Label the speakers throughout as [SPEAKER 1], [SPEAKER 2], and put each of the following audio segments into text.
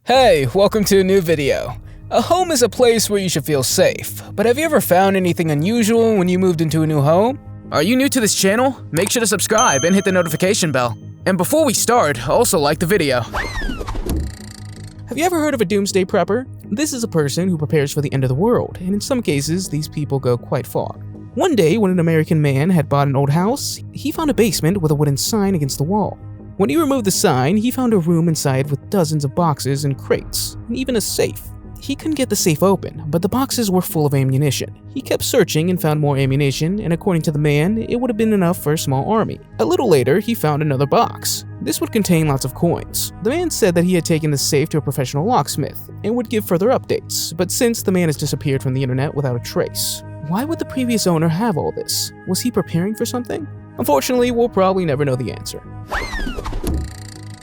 [SPEAKER 1] Hey, welcome to a new video. A home is a place where you should feel safe, but have you ever found anything unusual when you moved into a new home? Are you new to this channel? Make sure to subscribe and hit the notification bell. And before we start, also like the video.
[SPEAKER 2] Have you ever heard of a doomsday prepper? This is a person who prepares for the end of the world, and in some cases, these people go quite far. One day, when an American man had bought an old house, he found a basement with a wooden sign against the wall. When he removed the sign, he found a room inside with dozens of boxes and crates, and even a safe. He couldn't get the safe open, but the boxes were full of ammunition. He kept searching and found more ammunition, and according to the man, it would have been enough for a small army. A little later, he found another box. This would contain lots of coins. The man said that he had taken the safe to a professional locksmith and would give further updates, but since the man has disappeared from the internet without a trace, why would the previous owner have all this? Was he preparing for something? Unfortunately, we'll probably never know the answer.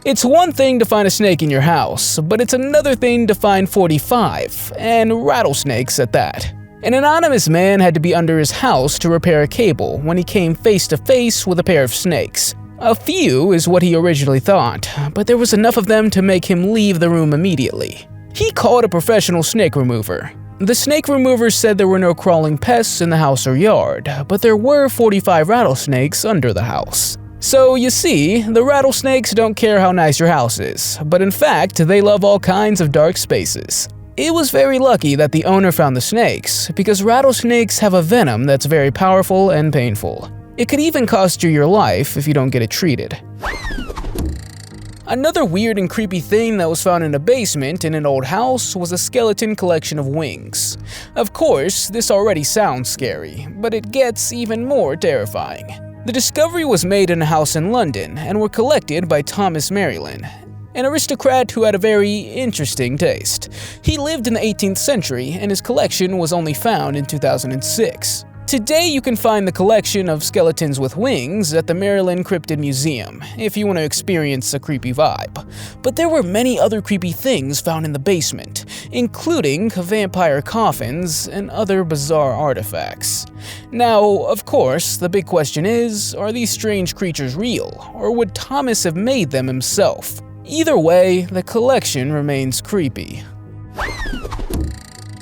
[SPEAKER 1] It's one thing to find a snake in your house, but it's another thing to find 45, and rattlesnakes at that. An anonymous man had to be under his house to repair a cable when he came face to face with a pair of snakes. A few is what he originally thought, but there was enough of them to make him leave the room immediately. He called a professional snake remover. The snake remover said there were no crawling pests in the house or yard, but there were 45 rattlesnakes under the house. So you see, the rattlesnakes don't care how nice your house is, but in fact, they love all kinds of dark spaces. It was very lucky that the owner found the snakes, because rattlesnakes have a venom that's very powerful and painful. It could even cost you your life if you don't get it treated. Another weird and creepy thing that was found in a basement in an old house was a skeleton collection of wings. Of course, this already sounds scary, but it gets even more terrifying. The discovery was made in a house in London and were collected by Thomas Maryland, an aristocrat who had a very interesting taste. He lived in the 18th century and his collection was only found in 2006. Today you can find the collection of skeletons with wings at the Maryland Cryptid Museum if you want to experience a creepy vibe. But there were many other creepy things found in the basement, including vampire coffins and other bizarre artifacts. Now, of course, the big question is, are these strange creatures real, or would Thomas have made them himself? Either way, the collection remains creepy.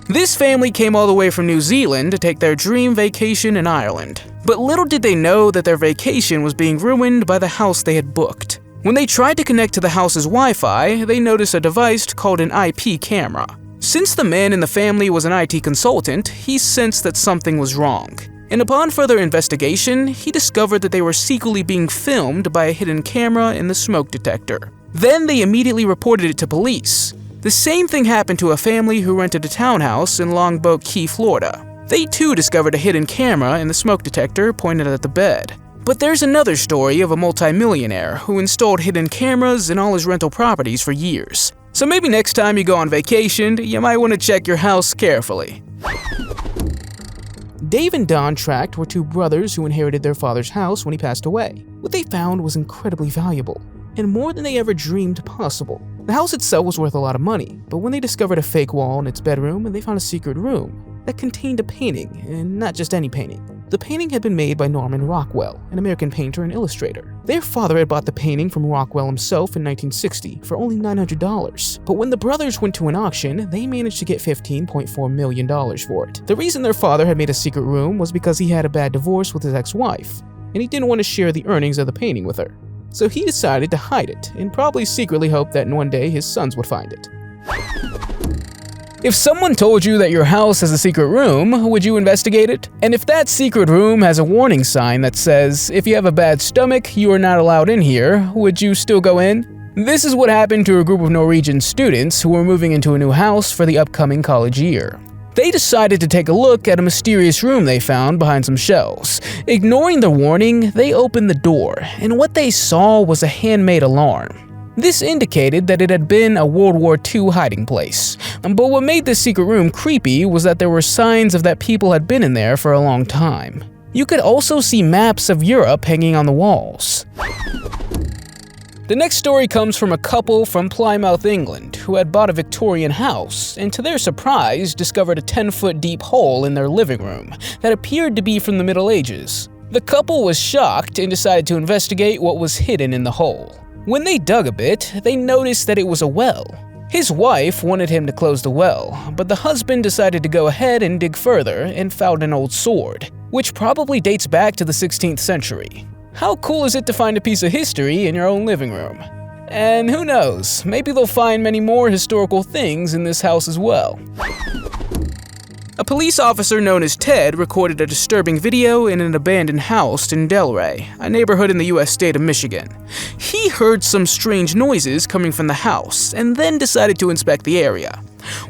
[SPEAKER 1] This family came all the way from New Zealand to take their dream vacation in Ireland. But little did they know that their vacation was being ruined by the house they had booked. When they tried to connect to the house's Wi-Fi, they noticed a device called an IP camera. Since the man in the family was an IT consultant, he sensed that something was wrong. And upon further investigation, he discovered that they were secretly being filmed by a hidden camera in the smoke detector. Then they immediately reported it to police. The same thing happened to a family who rented a townhouse in Longboat Key, Florida. They too discovered a hidden camera in the smoke detector pointed at the bed. But there's another story of a multimillionaire who installed hidden cameras in all his rental properties for years. So maybe next time you go on vacation, you might want to check your house carefully.
[SPEAKER 2] Dave and Don Tract were two brothers who inherited their father's house when he passed away. What they found was incredibly valuable, and more than they ever dreamed possible. The house itself was worth a lot of money, but when they discovered a fake wall in its bedroom, they found a secret room that contained a painting, and not just any painting. The painting had been made by Norman Rockwell, an American painter and illustrator. Their father had bought the painting from Rockwell himself in 1960 for only $900, but when the brothers went to an auction, they managed to get $15.4 million for it. The reason their father had made a secret room was because he had a bad divorce with his ex-wife, and he didn't want to share the earnings of the painting with her. So he decided to hide it, and probably secretly hoped that one day his sons would find it.
[SPEAKER 1] If someone told you that your house has a secret room, would you investigate it? And if that secret room has a warning sign that says, if you have a bad stomach, you are not allowed in here, would you still go in? This is what happened to a group of Norwegian students who were moving into a new house for the upcoming college year. They decided to take a look at a mysterious room they found behind some shelves. Ignoring the warning, they opened the door, and what they saw was a handmade alarm. This indicated that it had been a World War II hiding place. But what made this secret room creepy was that there were signs of that people had been in there for a long time. You could also see maps of Europe hanging on the walls. The next story comes from a couple from Plymouth, England, who had bought a Victorian house and to their surprise discovered a 10-foot deep hole in their living room that appeared to be from the Middle Ages. The couple was shocked and decided to investigate what was hidden in the hole. When they dug a bit, they noticed that it was a well. His wife wanted him to close the well, but the husband decided to go ahead and dig further and found an old sword, which probably dates back to the 16th century. How cool is it to find a piece of history in your own living room? And who knows, maybe they'll find many more historical things in this house as well. A police officer known as Ted recorded a disturbing video in an abandoned house in Delray, a neighborhood in the US state of Michigan. He heard some strange noises coming from the house and then decided to inspect the area.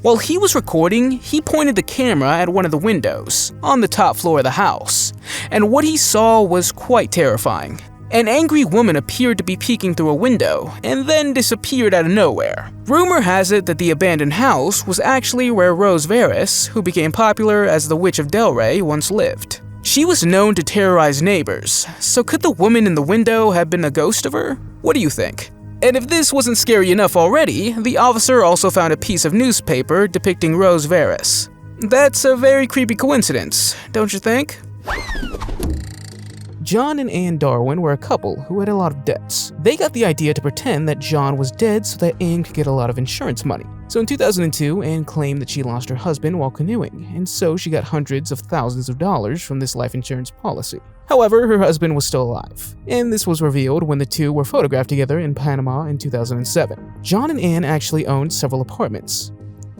[SPEAKER 1] While he was recording, he pointed the camera at one of the windows on the top floor of the house, and what he saw was quite terrifying. An angry woman appeared to be peeking through a window and then disappeared out of nowhere. Rumor has it that the abandoned house was actually where Rose Veris, who became popular as the Witch of Delray, once lived. She was known to terrorize neighbors, so could the woman in the window have been a ghost of her? What do you think? And if this wasn't scary enough already, the officer also found a piece of newspaper depicting Rose Veris. That's a very creepy coincidence, don't you think?
[SPEAKER 2] John and Anne Darwin were a couple who had a lot of debts. They got the idea to pretend that John was dead so that Anne could get a lot of insurance money. So in 2002, Anne claimed that she lost her husband while canoeing, and so she got hundreds of thousands of dollars from this life insurance policy. However, her husband was still alive, and this was revealed when the two were photographed together in Panama in 2007. John and Anne actually owned several apartments,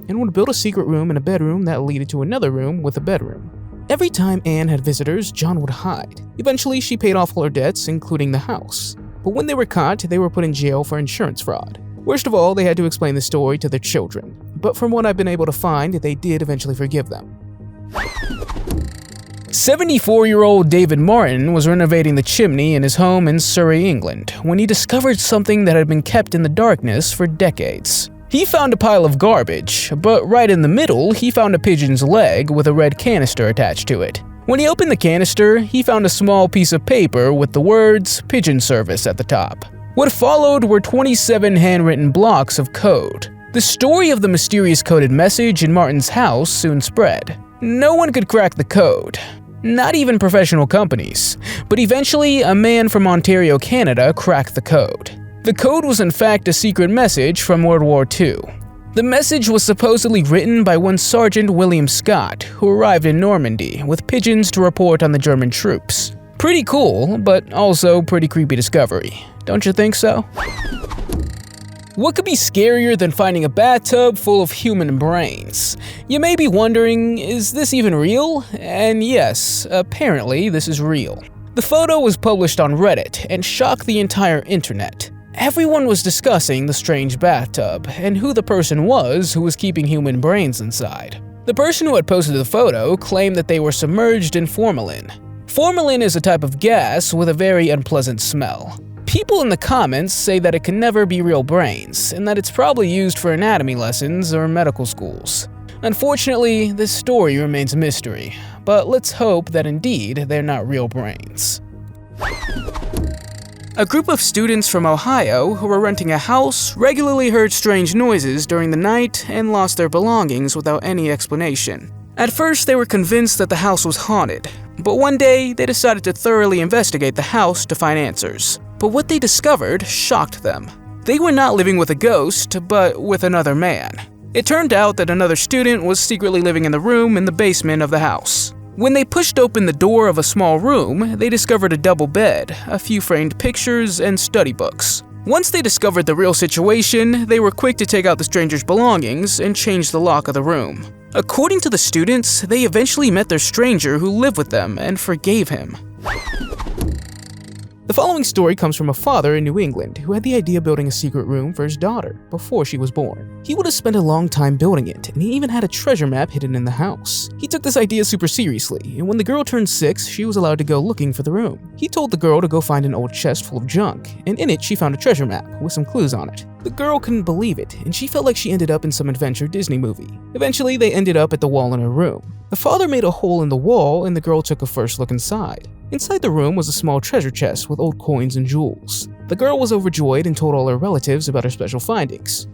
[SPEAKER 2] and would build a secret room and a bedroom that led to another room with a bedroom. Every time Anne had visitors, John would hide. Eventually, she paid off all her debts, including the house. But when they were caught, they were put in jail for insurance fraud. Worst of all, they had to explain the story to their children. But from what I've been able to find, they did eventually forgive them.
[SPEAKER 1] 74-year-old David Martin was renovating the chimney in his home in Surrey, England, when he discovered something that had been kept in the darkness for decades. He found a pile of garbage, but right in the middle, he found a pigeon's leg with a red canister attached to it. When he opened the canister, he found a small piece of paper with the words "Pigeon Service" at the top. What followed were 27 handwritten blocks of code. The story of the mysterious coded message in Martin's house soon spread. No one could crack the code, not even professional companies, but eventually a man from Ontario, Canada cracked the code. The code was in fact a secret message from World War II. The message was supposedly written by one Sergeant William Scott, who arrived in Normandy with pigeons to report on the German troops. Pretty cool, but also pretty creepy discovery. Don't you think so? What could be scarier than finding a bathtub full of human brains? You may be wondering, is this even real? And yes, apparently this is real. The photo was published on Reddit and shocked the entire internet. Everyone was discussing the strange bathtub and who the person was who was keeping human brains inside. The person who had posted the photo claimed that they were submerged in formalin. Formalin is a type of gas with a very unpleasant smell. People in the comments say that it can never be real brains and that it's probably used for anatomy lessons or medical schools. Unfortunately, this story remains a mystery, but let's hope that indeed they're not real brains. A group of students from Ohio who were renting a house regularly heard strange noises during the night and lost their belongings without any explanation. At first, they were convinced that the house was haunted, but one day they decided to thoroughly investigate the house to find answers. But what they discovered shocked them. They were not living with a ghost, but with another man. It turned out that another student was secretly living in the room in the basement of the house. When they pushed open the door of a small room, they discovered a double bed, a few framed pictures, and study books. Once they discovered the real situation, they were quick to take out the stranger's belongings and change the lock of the room. According to the students, they eventually met their stranger who lived with them and forgave him.
[SPEAKER 2] The following story comes from a father in New England who had the idea of building a secret room for his daughter before she was born. He would have spent a long time building it, and he even had a treasure map hidden in the house. He took this idea super seriously, and when the girl turned 6, she was allowed to go looking for the room. He told the girl to go find an old chest full of junk, and in it she found a treasure map with some clues on it. The girl couldn't believe it, and she felt like she ended up in some adventure Disney movie. Eventually, they ended up at the wall in her room. The father made a hole in the wall, and the girl took a first look inside. Inside the room was a small treasure chest with old coins and jewels. The girl was overjoyed and told all her relatives about her special findings.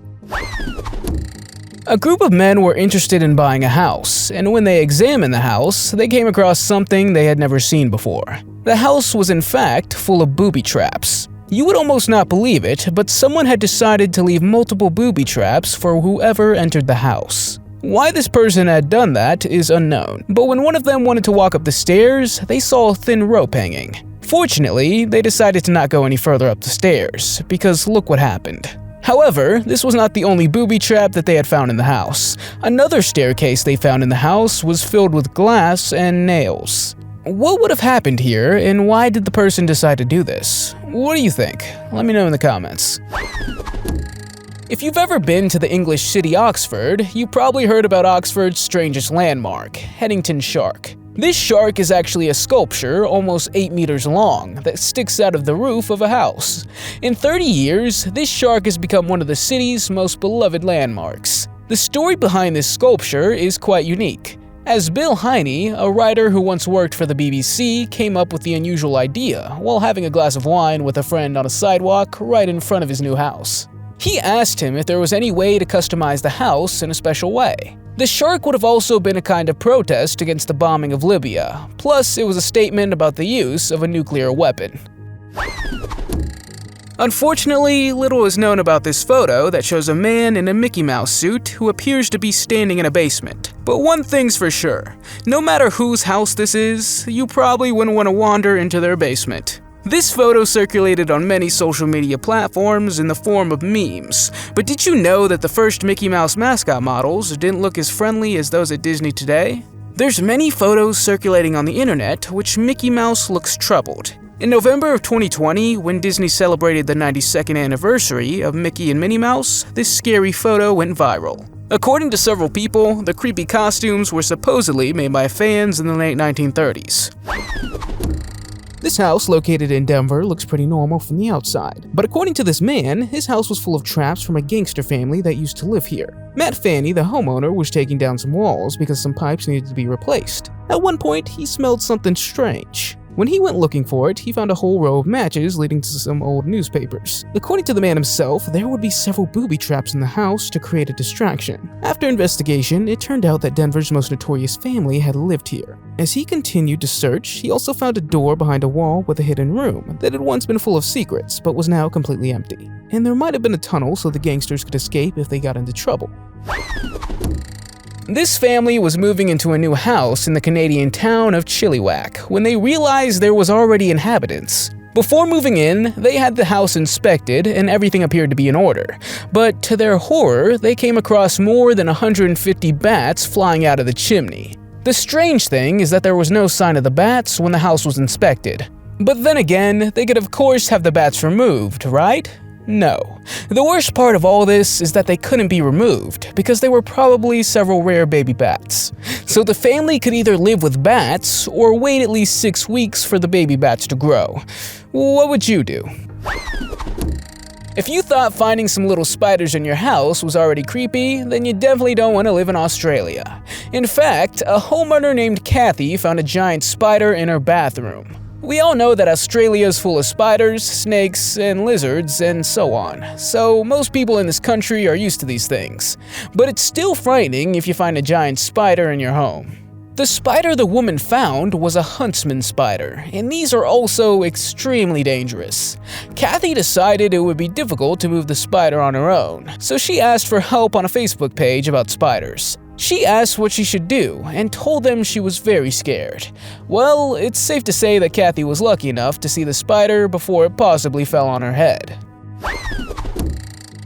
[SPEAKER 1] A group of men were interested in buying a house, and when they examined the house, they came across something they had never seen before. The house was in fact full of booby traps. You would almost not believe it, but someone had decided to leave multiple booby traps for whoever entered the house. Why this person had done that is unknown, but when one of them wanted to walk up the stairs, they saw a thin rope hanging. Fortunately, they decided to not go any further up the stairs, because look what happened. However, this was not the only booby trap that they had found in the house. Another staircase they found in the house was filled with glass and nails. What would have happened here, and why did the person decide to do this? What do you think? Let me know in the comments. If you've ever been to the English city Oxford, you probably heard about Oxford's strangest landmark, Headington Shark. This shark is actually a sculpture almost 8 meters long that sticks out of the roof of a house. In 30 years, this shark has become one of the city's most beloved landmarks. The story behind this sculpture is quite unique, as Bill Heine, a writer who once worked for the BBC, came up with the unusual idea while having a glass of wine with a friend on a sidewalk right in front of his new house. He asked him if there was any way to customize the house in a special way. The shark would have also been a kind of protest against the bombing of Libya, plus it was a statement about the use of a nuclear weapon. Unfortunately, little is known about this photo that shows a man in a Mickey Mouse suit who appears to be standing in a basement. But one thing's for sure, no matter whose house this is, you probably wouldn't want to wander into their basement. This photo circulated on many social media platforms in the form of memes, but did you know that the first Mickey Mouse mascot models didn't look as friendly as those at Disney today? There's many photos circulating on the internet which Mickey Mouse looks troubled. In November of 2020, when Disney celebrated the 92nd anniversary of Mickey and Minnie Mouse, this scary photo went viral. According to several people, the creepy costumes were supposedly made by fans in the late 1930s.
[SPEAKER 2] This house, located in Denver, looks pretty normal from the outside. But according to this man, his house was full of traps from a gangster family that used to live here. Matt Fanny, the homeowner, was taking down some walls because some pipes needed to be replaced. At one point, he smelled something strange. When he went looking for it, he found a whole row of matches leading to some old newspapers. According to the man himself, there would be several booby traps in the house to create a distraction. After investigation, it turned out that Denver's most notorious family had lived here. As he continued to search, he also found a door behind a wall with a hidden room that had once been full of secrets, but was now completely empty. And there might have been a tunnel so the gangsters could escape if they got into trouble.
[SPEAKER 1] This family was moving into a new house in the Canadian town of Chilliwack when they realized there was already inhabitants. Before moving in, they had the house inspected and everything appeared to be in order. But to their horror, they came across more than 150 bats flying out of the chimney. The strange thing is that there was no sign of the bats when the house was inspected. But then again, they could of course have the bats removed, right? No. The worst part of all this is that they couldn't be removed, because they were probably several rare baby bats. So the family could either live with bats, or wait at least 6 weeks for the baby bats to grow. What would you do? If you thought finding some little spiders in your house was already creepy, then you definitely don't want to live in Australia. In fact, a homeowner named Kathy found a giant spider in her bathroom. We all know that Australia is full of spiders, snakes, and lizards, and so on, so most people in this country are used to these things. But it's still frightening if you find a giant spider in your home. The spider the woman found was a huntsman spider, and these are also extremely dangerous. Kathy decided it would be difficult to move the spider on her own, so she asked for help on a Facebook page about spiders. She asked what she should do and told them she was very scared. Well, it's safe to say that Kathy was lucky enough to see the spider before it possibly fell on her head.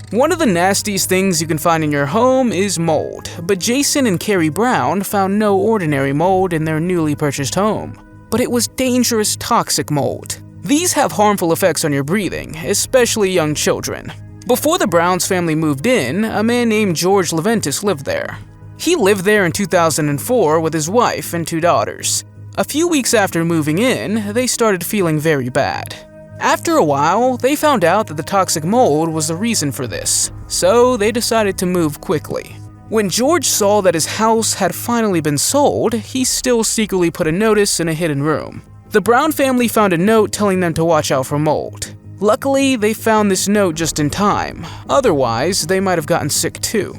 [SPEAKER 1] One of the nastiest things you can find in your home is mold, but Jason and Carrie Brown found no ordinary mold in their newly purchased home. But it was dangerous toxic mold. These have harmful effects on your breathing, especially young children. Before the Browns family moved in, a man named George Leventis lived there. He lived there in 2004 with his wife and 2 daughters. A few weeks after moving in, they started feeling very bad. After a while, they found out that the toxic mold was the reason for this, so they decided to move quickly. When George saw that his house had finally been sold, he still secretly put a notice in a hidden room. The Brown family found a note telling them to watch out for mold. Luckily, they found this note just in time, otherwise they might have gotten sick too.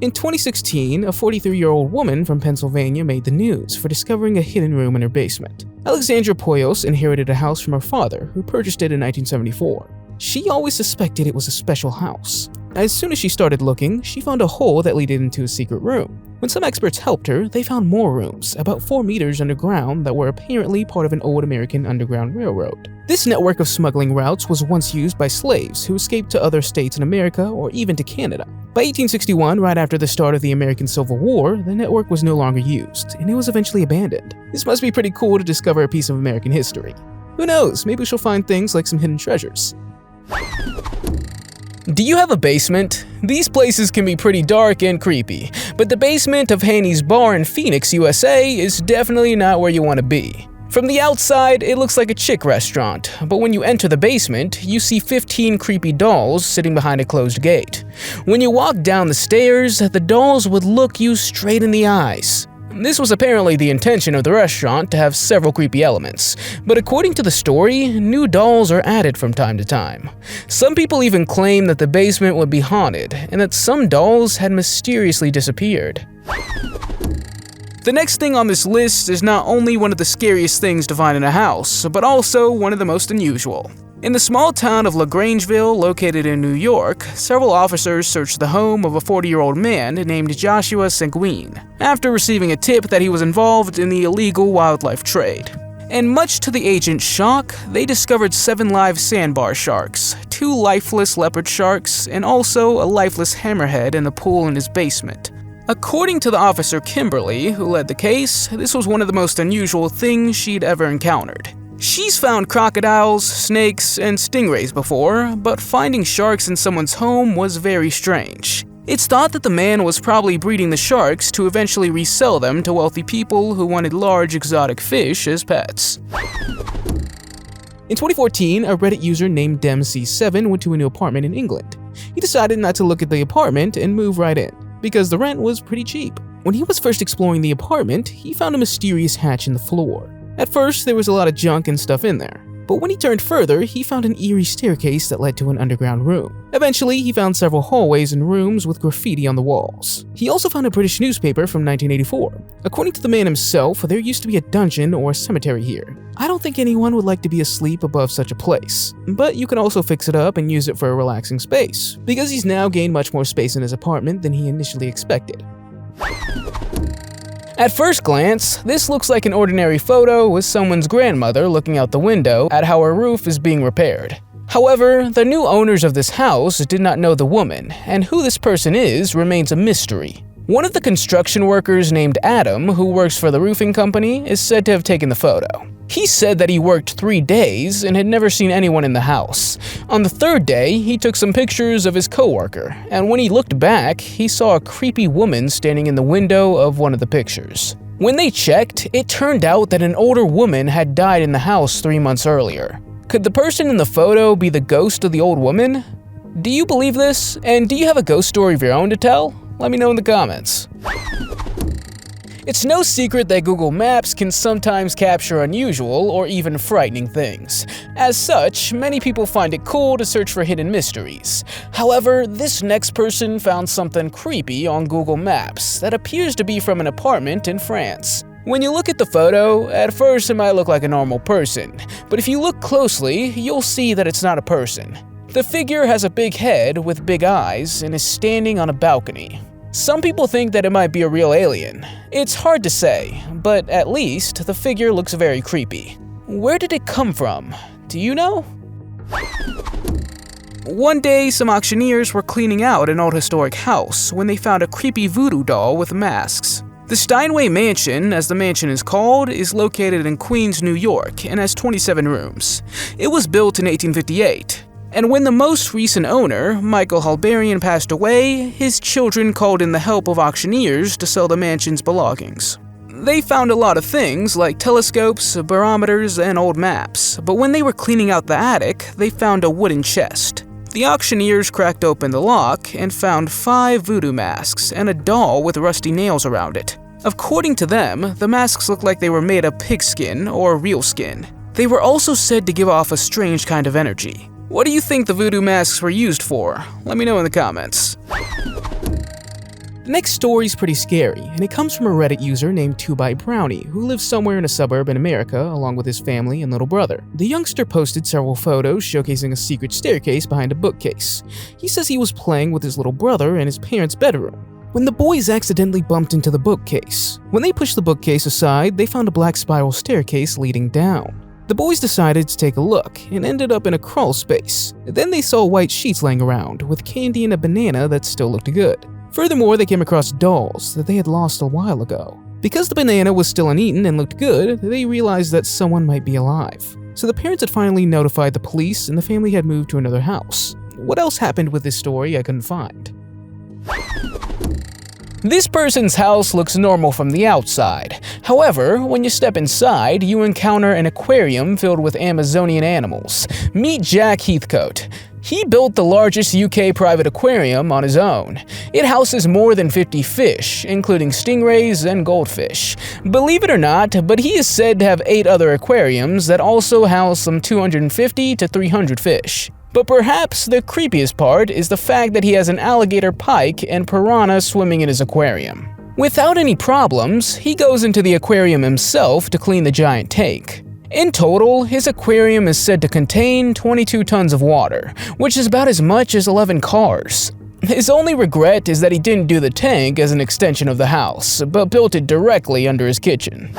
[SPEAKER 2] In 2016, a 43-year-old woman from Pennsylvania made the news for discovering a hidden room in her basement. Alexandra Poyos inherited a house from her father, who purchased it in 1974. She always suspected it was a special house. As soon as she started looking, she found a hole that led into a secret room. When some experts helped her, they found more rooms, about 4 meters underground, that were apparently part of an old American underground railroad. This network of smuggling routes was once used by slaves who escaped to other states in America or even to Canada. By 1861, right after the start of the American Civil War, the network was no longer used, and it was eventually abandoned. This must be pretty cool to discover a piece of American history. Who knows, maybe she'll find things like some hidden treasures.
[SPEAKER 1] Do you have a basement? These places can be pretty dark and creepy, but the basement of Haney's Bar in Phoenix, USA is definitely not where you want to be. From the outside, it looks like a chick restaurant, but when you enter the basement, you see 15 creepy dolls sitting behind a closed gate. When you walk down the stairs, the dolls would look you straight in the eyes. This was apparently the intention of the restaurant, to have several creepy elements, but according to the story, new dolls are added from time to time. Some people even claim that the basement would be haunted, and that some dolls had mysteriously disappeared. The next thing on this list is not only one of the scariest things to find in a house, but also one of the most unusual. In the small town of LaGrangeville, located in New York, several officers searched the home of a 40-year-old man named Joshua Seguin, after receiving a tip that he was involved in the illegal wildlife trade. And much to the agent's shock, they discovered 7 live sandbar sharks, 2 lifeless leopard sharks, and also a lifeless hammerhead in the pool in his basement. According to the officer Kimberly, who led the case, this was one of the most unusual things she'd ever encountered. She's found crocodiles, snakes, and stingrays before, but finding sharks in someone's home was very strange. It's thought that the man was probably breeding the sharks to eventually resell them to wealthy people who wanted large exotic fish as pets.
[SPEAKER 2] In 2014, a Reddit user named DemC7 went to a new apartment in England. He decided not to look at the apartment and move right in, because the rent was pretty cheap. When he was first exploring the apartment, he found a mysterious hatch in the floor. At first, there was a lot of junk and stuff in there, but when he turned further, he found an eerie staircase that led to an underground room. Eventually, he found several hallways and rooms with graffiti on the walls. He also found a British newspaper from 1984. According to the man himself, there used to be a dungeon or a cemetery here. I don't think anyone would like to be asleep above such a place, but you can also fix it up and use it for a relaxing space, because he's now gained much more space in his apartment than he initially expected.
[SPEAKER 1] At first glance, this looks like an ordinary photo with someone's grandmother looking out the window at how her roof is being repaired. However, the new owners of this house did not know the woman, and who this person is remains a mystery. One of the construction workers named Adam, who works for the roofing company, is said to have taken the photo. He said that he worked 3 days and had never seen anyone in the house. On the 3rd day, he took some pictures of his coworker, and when he looked back, he saw a creepy woman standing in the window of one of the pictures. When they checked, it turned out that an older woman had died in the house 3 months earlier. Could the person in the photo be the ghost of the old woman? Do you believe this? And do you have a ghost story of your own to tell? Let me know in the comments. It's no secret that Google Maps can sometimes capture unusual or even frightening things. As such, many people find it cool to search for hidden mysteries. However, this next person found something creepy on Google Maps that appears to be from an apartment in France. When you look at the photo, at first it might look like a normal person, but if you look closely, you'll see that it's not a person. The figure has a big head with big eyes and is standing on a balcony. Some people think that it might be a real alien. It's hard to say, but at least the figure looks very creepy. Where did it come from? Do you know? One day, some auctioneers were cleaning out an old historic house when they found a creepy voodoo doll with masks. The Steinway Mansion, as the mansion is called, is located in Queens, New York, and has 27 rooms. It was built in 1858. And when the most recent owner, Michael Halbarian, passed away, his children called in the help of auctioneers to sell the mansion's belongings. They found a lot of things like telescopes, barometers, and old maps, but when they were cleaning out the attic, they found a wooden chest. The auctioneers cracked open the lock and found 5 voodoo masks and a doll with rusty nails around it. According to them, the masks looked like they were made of pigskin or real skin. They were also said to give off a strange kind of energy. What do you think the voodoo masks were used for? Let me know in the comments.
[SPEAKER 2] The next story is pretty scary, and it comes from a Reddit user named 2byBrownie, who lives somewhere in a suburb in America along with his family and little brother. The youngster posted several photos showcasing a secret staircase behind a bookcase. He says he was playing with his little brother in his parents' bedroom when the boys accidentally bumped into the bookcase. When they pushed the bookcase aside, they found a black spiral staircase leading down. The boys decided to take a look and ended up in a crawl space. Then they saw white sheets laying around with candy and a banana that still looked good. Furthermore, they came across dolls that they had lost a while ago. Because the banana was still uneaten and looked good, they realized that someone might be alive. So the parents had finally notified the police and the family had moved to another house. What else happened with this story I couldn't find.
[SPEAKER 1] This person's house looks normal from the outside. However, when you step inside, you encounter an aquarium filled with Amazonian animals. Meet Jack Heathcote. He built the largest UK private aquarium on his own. It houses more than 50 fish, including stingrays and goldfish. Believe it or not, but he is said to have 8 other aquariums that also house some 250 to 300 fish. But perhaps the creepiest part is the fact that he has an alligator pike and piranha swimming in his aquarium. Without any problems, he goes into the aquarium himself to clean the giant tank. In total, his aquarium is said to contain 22 tons of water, which is about as much as 11 cars. His only regret is that he didn't do the tank as an extension of the house, but built it directly under his kitchen.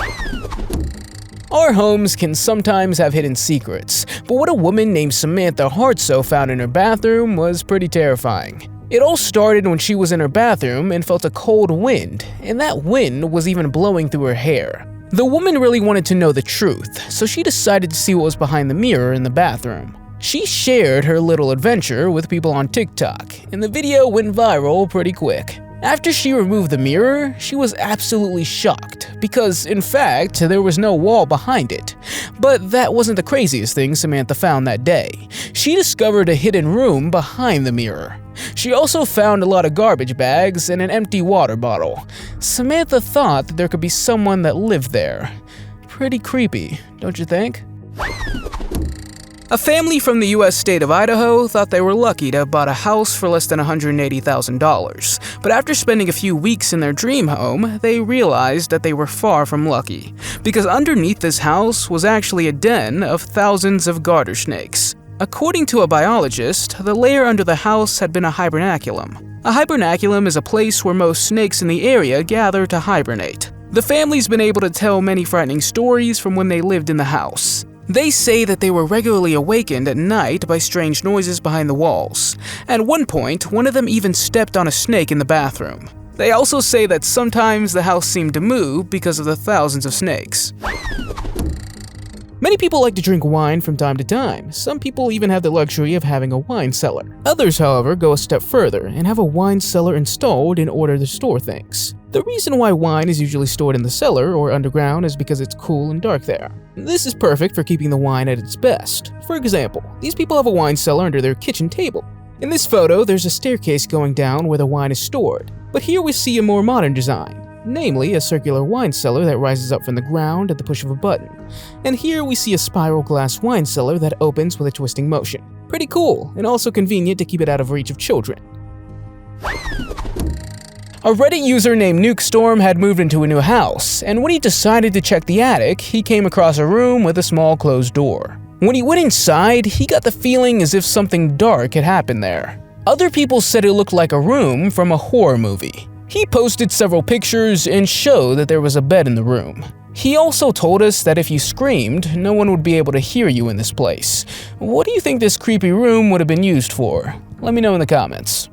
[SPEAKER 1] Our homes can sometimes have hidden secrets, but what a woman named Samantha Hartsoe found in her bathroom was pretty terrifying. It all started when she was in her bathroom and felt a cold wind, and that wind was even blowing through her hair. The woman really wanted to know the truth, so she decided to see what was behind the mirror in the bathroom. She shared her little adventure with people on TikTok, and the video went viral pretty quick. After she removed the mirror, she was absolutely shocked, because in fact, there was no wall behind it. But that wasn't the craziest thing Samantha found that day. She discovered a hidden room behind the mirror. She also found a lot of garbage bags and an empty water bottle. Samantha thought that there could be someone that lived there. Pretty creepy, don't you think? A family from the US state of Idaho thought they were lucky to have bought a house for less than $180,000, but after spending a few weeks in their dream home, they realized that they were far from lucky, because underneath this house was actually a den of thousands of garter snakes. According to a biologist, the layer under the house had been a hibernaculum. A hibernaculum is a place where most snakes in the area gather to hibernate. The family's been able to tell many frightening stories from when they lived in the house. They say that they were regularly awakened at night by strange noises behind the walls. At one point, one of them even stepped on a snake in the bathroom. They also say that sometimes the house seemed to move because of the thousands of snakes.
[SPEAKER 2] Many people like to drink wine from time to time. Some people even have the luxury of having a wine cellar. Others, however, go a step further and have a wine cellar installed in order to store things. The reason why wine is usually stored in the cellar or underground is because it's cool and dark there. This is perfect for keeping the wine at its best. For example, these people have a wine cellar under their kitchen table. In this photo, there's a staircase going down where the wine is stored. But here we see a more modern design. Namely, a circular wine cellar that rises up from the ground at the push of a button. And here we see a spiral glass wine cellar that opens with a twisting motion. Pretty cool, and also convenient to keep it out of reach of children.
[SPEAKER 1] A Reddit user named Nukestorm had moved into a new house, and when he decided to check the attic, he came across a room with a small closed door. When he went inside, he got the feeling as if something dark had happened there. Other people said it looked like a room from a horror movie. He posted several pictures and showed that there was a bed in the room. He also told us that if you screamed, no one would be able to hear you in this place. What do you think this creepy room would have been used for? Let me know in the comments.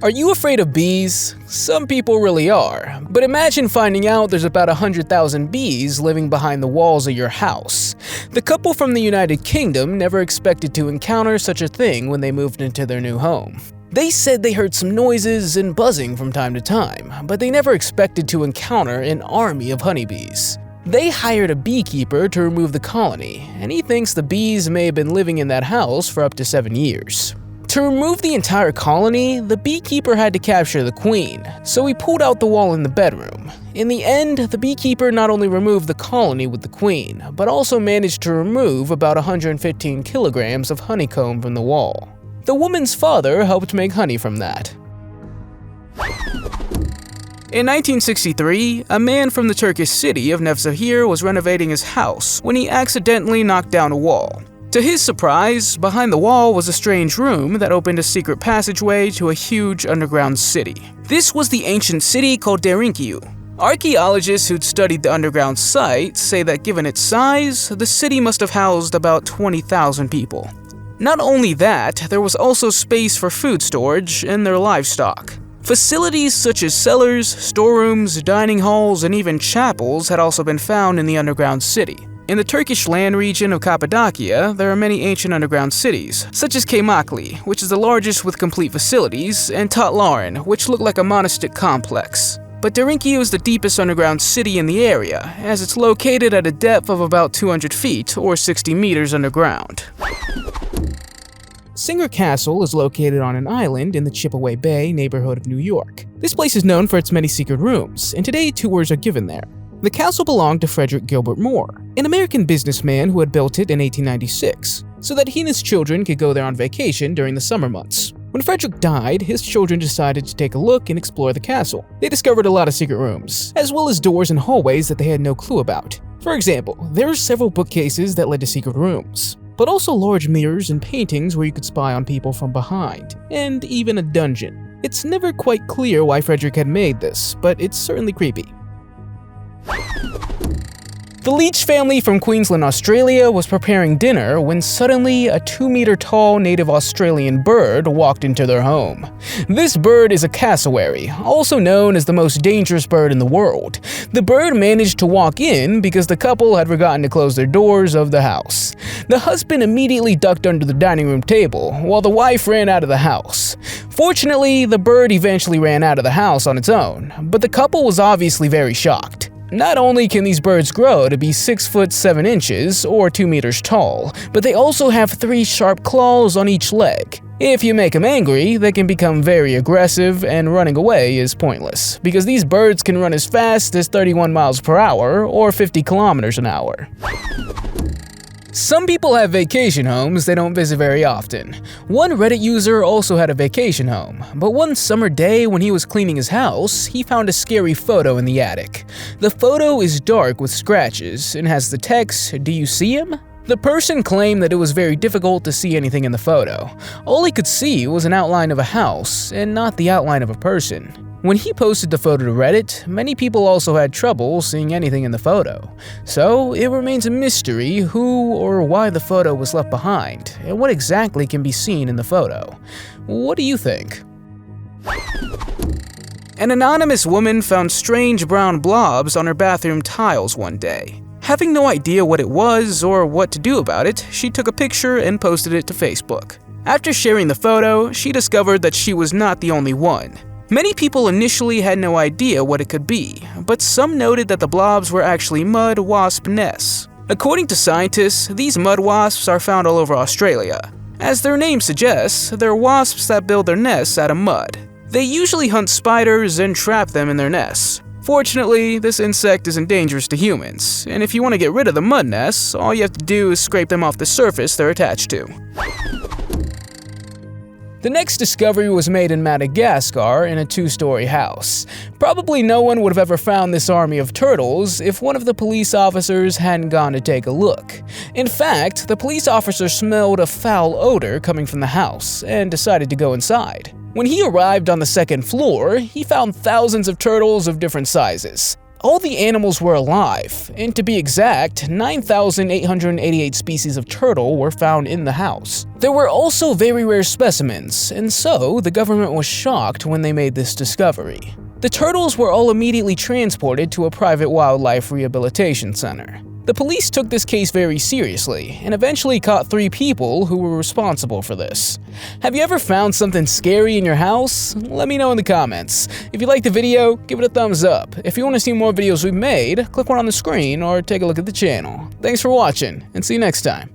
[SPEAKER 1] Are you afraid of bees? Some people really are, but imagine finding out there's about 100,000 bees living behind the walls of your house. The couple from the United Kingdom never expected to encounter such a thing when they moved into their new home. They said they heard some noises and buzzing from time to time, but they never expected to encounter an army of honeybees. They hired a beekeeper to remove the colony, and he thinks the bees may have been living in that house for up to 7 years. To remove the entire colony, the beekeeper had to capture the queen, so he pulled out the wall in the bedroom. In the end, the beekeeper not only removed the colony with the queen, but also managed to remove about 115 kilograms of honeycomb from the wall. The woman's father helped make honey from that.
[SPEAKER 2] In 1963, a man from the Turkish city of Nevşehir was renovating his house when he accidentally knocked down a wall. To his surprise, behind the wall was a strange room that opened a secret passageway to a huge underground city. This was the ancient city called Derinkiyu. Archaeologists who'd studied the underground site say that given its size, the city must have housed about 20,000 people. Not only that, there was also space for food storage and their livestock. Facilities such as cellars, storerooms, dining halls, and even chapels had also been found in the underground city. In the Turkish land region of Cappadocia, there are many ancient underground cities, such as Kaymakli, which is the largest with complete facilities, and Tatlarin, which look like a monastic complex. But Derinkiyu is the deepest underground city in the area, as it's located at a depth of about 200 feet or 60 meters underground.
[SPEAKER 1] Singer Castle is located on an island in the Chippewa Bay neighborhood of New York. This place is known for its many secret rooms, and today tours are given there. The castle belonged to Frederick Gilbert Moore, an American businessman who had built it in 1896, so that he and his children could go there on vacation during the summer months. When Frederick died, his children decided to take a look and explore the castle. They discovered a lot of secret rooms, as well as doors and hallways that they had no clue about. For example, there were several bookcases that led to secret rooms, but also large mirrors and paintings where you could spy on people from behind, and even a dungeon. It's never quite clear why Frederick had made this, but it's certainly creepy. The Leach family from Queensland, Australia was preparing dinner when suddenly a 2-meter tall native Australian bird walked into their home. This bird is a cassowary, also known as the most dangerous bird in the world. The bird managed to walk in because the couple had forgotten to close their doors of the house. The husband immediately ducked under the dining room table while the wife ran out of the house. Fortunately, the bird eventually ran out of the house on its own, but the couple was obviously very shocked. Not only can these birds grow to be 6 foot 7 inches or 2 meters tall, but they also have 3 sharp claws on each leg. If you make them angry, they can become very aggressive, and running away is pointless, because these birds can run as fast as 31 miles per hour or 50 kilometers an hour. Some people have vacation homes they don't visit very often. One Reddit user also had a vacation home, but one summer day when he was cleaning his house, he found a scary photo in the attic. The photo is dark with scratches and has the text, "Do you see him?" The person claimed that it was very difficult to see anything in the photo. All he could see was an outline of a house and not the outline of a person. When he posted the photo to Reddit, many people also had trouble seeing anything in the photo. So it remains a mystery who or why the photo was left behind, and what exactly can be seen in the photo. What do you think?
[SPEAKER 2] An anonymous woman found strange brown blobs on her bathroom tiles one day. Having no idea what it was or what to do about it, she took a picture and posted it to Facebook. After sharing the photo, she discovered that she was not the only one. Many people initially had no idea what it could be, but some noted that the blobs were actually mud wasp nests. According to scientists, these mud wasps are found all over Australia. As their name suggests, they're wasps that build their nests out of mud. They usually hunt spiders and trap them in their nests. Fortunately, this insect isn't dangerous to humans, and if you want to get rid of the mud nests, all you have to do is scrape them off the surface they're attached to.
[SPEAKER 1] The next discovery was made in Madagascar in a 2-story house. Probably no one would have ever found this army of turtles if one of the police officers hadn't gone to take a look. In fact, the police officer smelled a foul odor coming from the house and decided to go inside. When he arrived on the 2nd floor, he found thousands of turtles of different sizes. All the animals were alive, and to be exact, 9,888 species of turtle were found in the house. There were also very rare specimens, and so the government was shocked when they made this discovery. The turtles were all immediately transported to a private wildlife rehabilitation center. The police took this case very seriously and eventually caught 3 people who were responsible for this. Have you ever found something scary in your house? Let me know in the comments. If you liked the video, give it a thumbs up. If you want to see more videos we've made, click one on the screen or take a look at the channel. Thanks for watching, and see you next time.